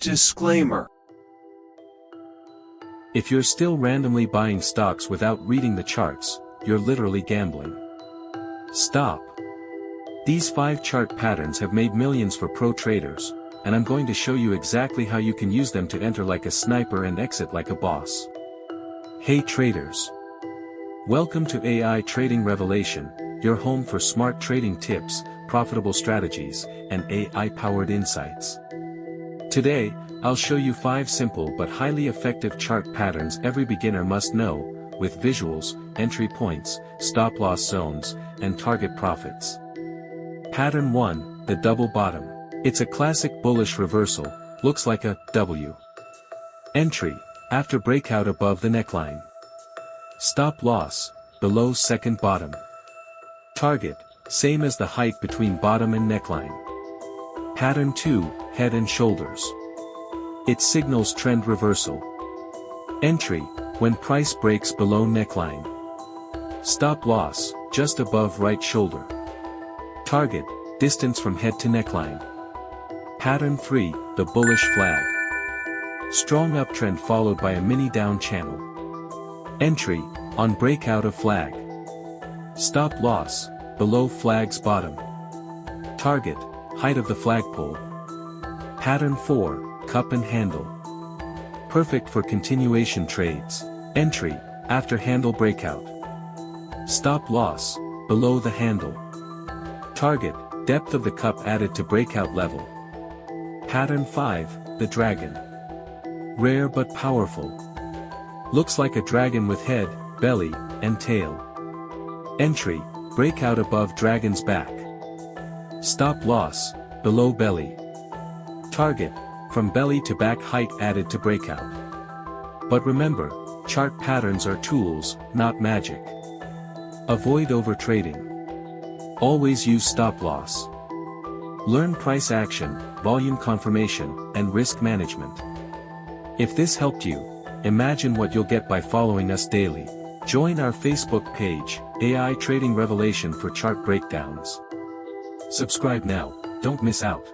Disclaimer. If you're still randomly buying stocks without reading the charts, you're literally gambling. Stop. These 5 chart patterns have made millions for pro traders, and I'm going to show you exactly how you can use them to enter like a sniper and exit like a boss. Hey traders! Welcome to AI Trading Revelation, your home for smart trading tips, profitable strategies, and AI-powered insights. Today, I'll show you 5 simple but highly effective chart patterns every beginner must know, with visuals, entry points, stop-loss zones, and target profits. Pattern 1, the double bottom. It's a classic bullish reversal, looks like a W. Entry, after breakout above the neckline. Stop loss, below second bottom. Target, same as the height between bottom and neckline. Pattern 2, head and shoulders. It signals trend reversal. Entry, when price breaks below neckline. Stop loss, just above right shoulder. Target, distance from head to neckline. Pattern 3, the bullish flag. Strong uptrend followed by a mini down channel. Entry, on breakout of flag. Stop loss, below flag's bottom. Target, height of the flagpole. Pattern 4, cup and handle. Perfect for continuation trades. Entry, after handle breakout. Stop loss, below the handle. Target, depth of the cup added to breakout level. Pattern 5, the dragon. Rare but powerful. Looks like a dragon with head, belly, and tail. Entry, breakout above dragon's back. Stop loss, below belly. Target, from belly to back height added to breakout. But remember, chart patterns are tools, not magic. Avoid overtrading. Always use stop loss. Learn price action, volume confirmation, and risk management. If this helped you, imagine what you'll get by following us daily. Join our Facebook page, AI Trading Revelation, for chart breakdowns. Subscribe now, don't miss out.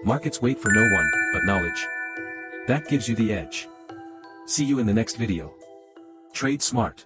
Markets wait for no one, but knowledge. That gives you the edge. See you in the next video. Trade smart.